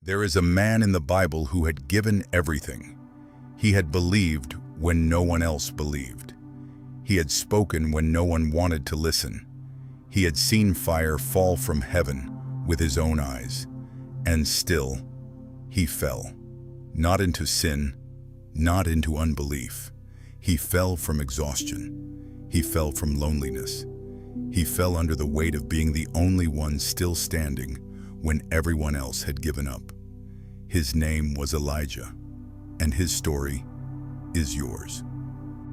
There is a man in the Bible who had given everything. He had believed when no one else believed. He had spoken when no one wanted to listen. He had seen fire fall from heaven with his own eyes. And still, he fell. Not into sin, not into unbelief. He fell from exhaustion. He fell from loneliness. He fell under the weight of being the only one still standing when everyone else had given up. His name was Elijah, and his story is yours.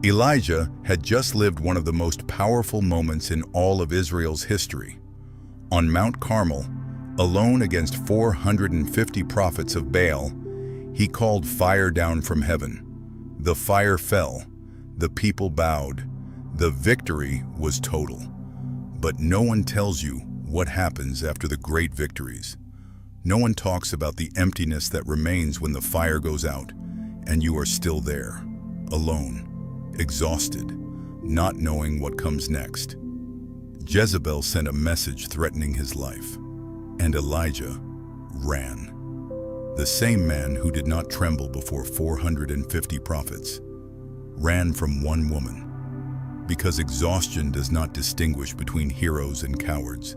Elijah had just lived one of the most powerful moments in all of Israel's history. On Mount Carmel, alone against 450 prophets of Baal, he called fire down from heaven. The fire fell, the people bowed, the victory was total. But no one tells you what happens after the great victories. No one talks about the emptiness that remains when the fire goes out and you are still there, alone, exhausted, not knowing what comes next. Jezebel sent a message threatening his life, and Elijah ran. The same man who did not tremble before 450 prophets ran from one woman, because exhaustion does not distinguish between heroes and cowards.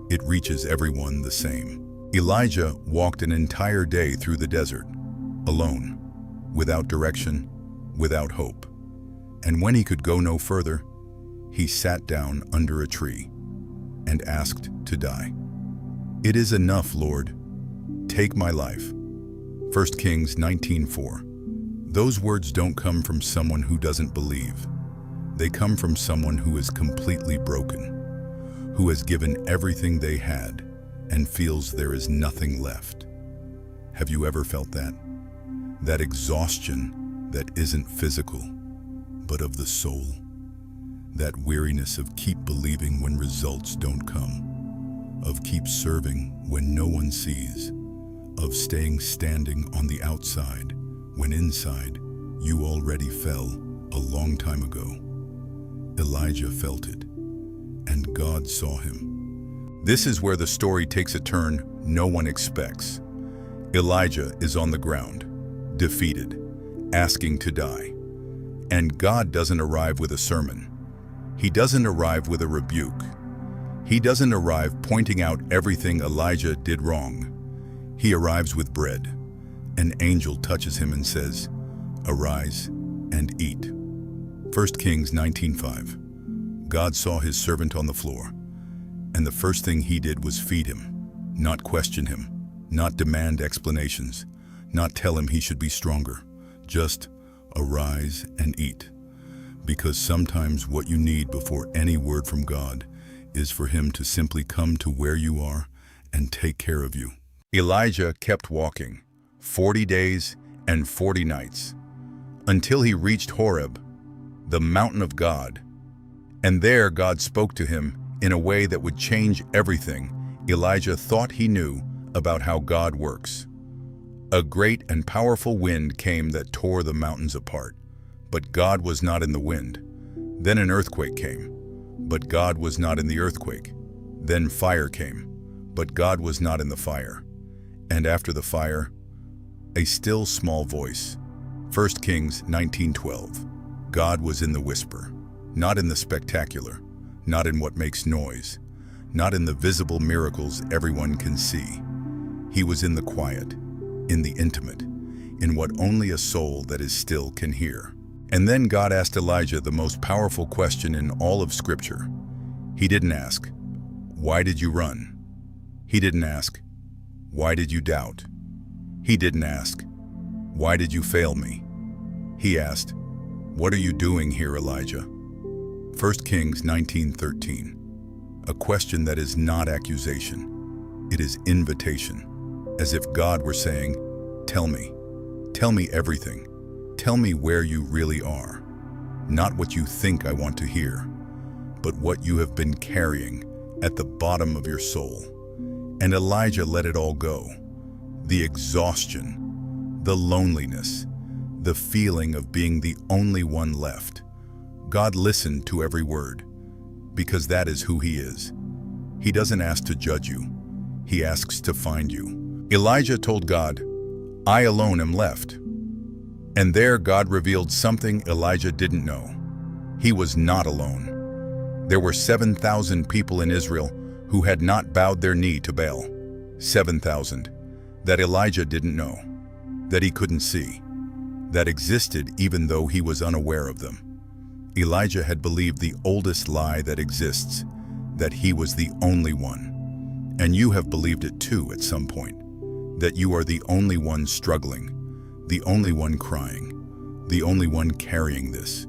It reaches everyone the same. Elijah walked an entire day through the desert, alone, without direction, without hope. And when he could go no further, he sat down under a tree and asked to die. "It is enough, Lord. Take my life." 1 Kings 19:4. Those words don't come from someone who doesn't believe. They come from someone who is completely broken, who has given everything they had and feels there is nothing left. Have you ever felt that? That exhaustion that isn't physical, but of the soul. That weariness of keep believing when results don't come, of keep serving when no one sees, of staying standing on the outside when inside you already fell a long time ago. Elijah felt it, and God saw him. This is where the story takes a turn no one expects. Elijah is on the ground, defeated, asking to die. And God doesn't arrive with a sermon. He doesn't arrive with a rebuke. He doesn't arrive pointing out everything Elijah did wrong. He arrives with bread. An angel touches him and says, "Arise and eat." 1 Kings 19:5. God saw his servant on the floor, and the first thing he did was feed him, not question him, not demand explanations, not tell him he should be stronger. Just arise and eat. Because sometimes what you need before any word from God is for him to simply come to where you are and take care of you. Elijah kept walking, 40 days and 40 nights, until he reached Horeb, the mountain of God. And there God spoke to him in a way that would change everything Elijah thought he knew about how God works. A great and powerful wind came that tore the mountains apart, but God was not in the wind. Then an earthquake came, but God was not in the earthquake. Then fire came, but God was not in the fire. And after the fire, a still small voice. 1 Kings 19:12. God was in the whisper, not in the spectacular, not in what makes noise, not in the visible miracles everyone can see. He was in the quiet, in the intimate, in what only a soul that is still can hear. And then God asked Elijah the most powerful question in all of Scripture. He didn't ask, "Why did you run?" He didn't ask, "Why did you doubt?" He didn't ask, "Why did you fail me?" He asked, "What are you doing here, Elijah?" 1 Kings 19:13. A question that is not accusation. It is invitation. As if God were saying, "Tell me everything. Tell me where you really are. Not what you think I want to hear, but what you have been carrying at the bottom of your soul." And Elijah let it all go. The exhaustion, the loneliness, the feeling of being the only one left. God listened to every word, because that is who he is. He doesn't ask to judge you. He asks to find you. Elijah told God, "I alone am left." And there God revealed something Elijah didn't know. He was not alone. There were 7,000 people in Israel who had not bowed their knee to Baal. 7,000 that Elijah didn't know, that he couldn't see, that existed even though he was unaware of them. Elijah had believed the oldest lie that exists, that he was the only one. And you have believed it too at some point, that you are the only one struggling, the only one crying, the only one carrying this,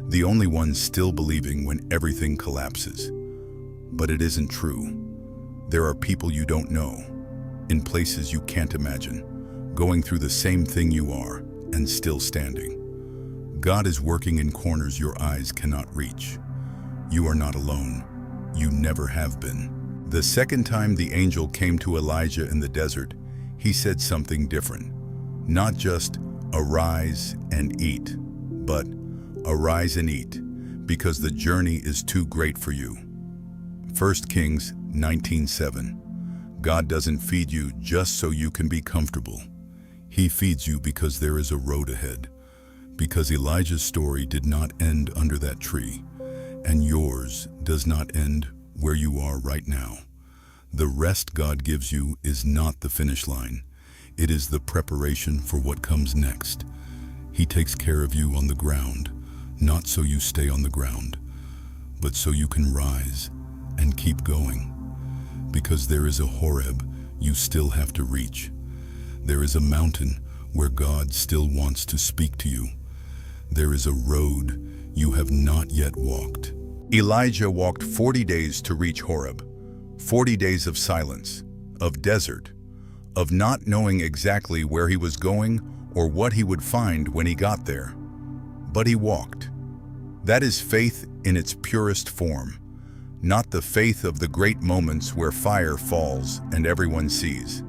the only one still believing when everything collapses. But it isn't true. There are people you don't know, in places you can't imagine, going through the same thing you are and still standing. God is working in corners your eyes cannot reach. You are not alone. You never have been. The second time the angel came to Elijah in the desert, he said something different. Not just, "Arise and eat," but, "Arise and eat, because the journey is too great for you." 1 Kings 19:7. God doesn't feed you just so you can be comfortable. He feeds you because there is a road ahead. Because Elijah's story did not end under that tree, and yours does not end where you are right now. The rest God gives you is not the finish line. It is the preparation for what comes next. He takes care of you on the ground, not so you stay on the ground, but so you can rise and keep going. Because there is a Horeb you still have to reach. There is a mountain where God still wants to speak to you. There is a road you have not yet walked. Elijah walked 40 days to reach Horeb. 40 days of silence, of desert, of not knowing exactly where he was going or what he would find when he got there. But he walked. That is faith in its purest form, not the faith of the great moments where fire falls and everyone sees.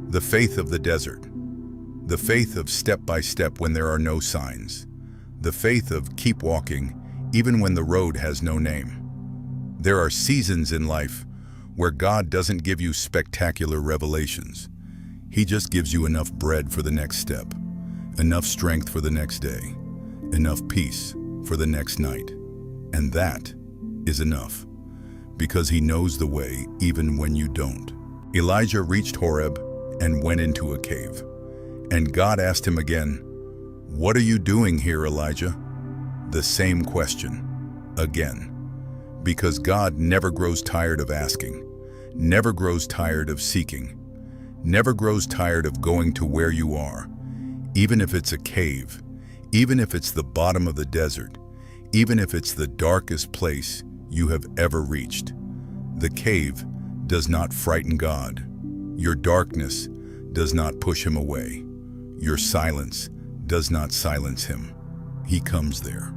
The faith of the desert. The faith of step by step when there are no signs. The faith of keep walking even when the road has no name. There are seasons in life where God doesn't give you spectacular revelations. He just gives you enough bread for the next step, enough strength for the next day, enough peace for the next night. And that is enough, because he knows the way even when you don't. Elijah reached Horeb and went into a cave. And God asked him again, "What are you doing here, Elijah?" The same question, again. Because God never grows tired of asking, never grows tired of seeking, never grows tired of going to where you are, even if it's a cave, even if it's the bottom of the desert, even if it's the darkest place you have ever reached. The cave does not frighten God. Your darkness does not push him away. Your silence does not silence him. He comes there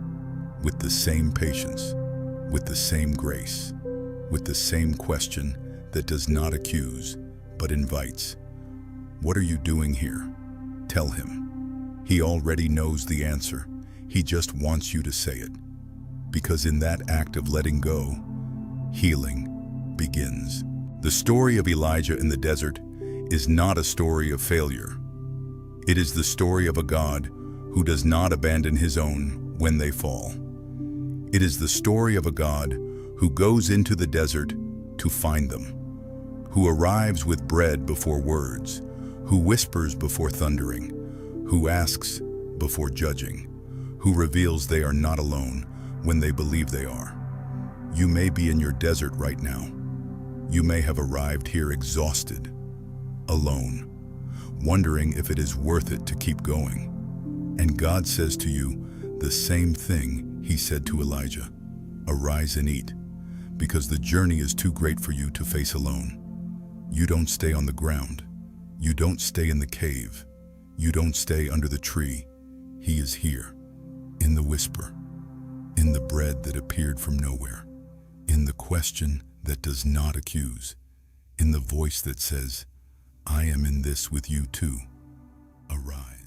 with the same patience, with the same grace, with the same question that does not accuse, but invites. What are you doing here? Tell him. He already knows the answer. He just wants you to say it. Because in that act of letting go, healing begins. The story of Elijah in the desert is not a story of failure. It is the story of a God who does not abandon his own when they fall. It is the story of a God who goes into the desert to find them, who arrives with bread before words, who whispers before thundering, who asks before judging, who reveals they are not alone when they believe they are. You may be in your desert right now. You may have arrived here exhausted, alone, wondering if it is worth it to keep going. And God says to you the same thing he said to Elijah, "Arise and eat, because the journey is too great for you to face alone." You don't stay on the ground. You don't stay in the cave. You don't stay under the tree. He is here, in the whisper, in the bread that appeared from nowhere, in the question that does not accuse, in the voice that says, "I am in this with you too. Arise."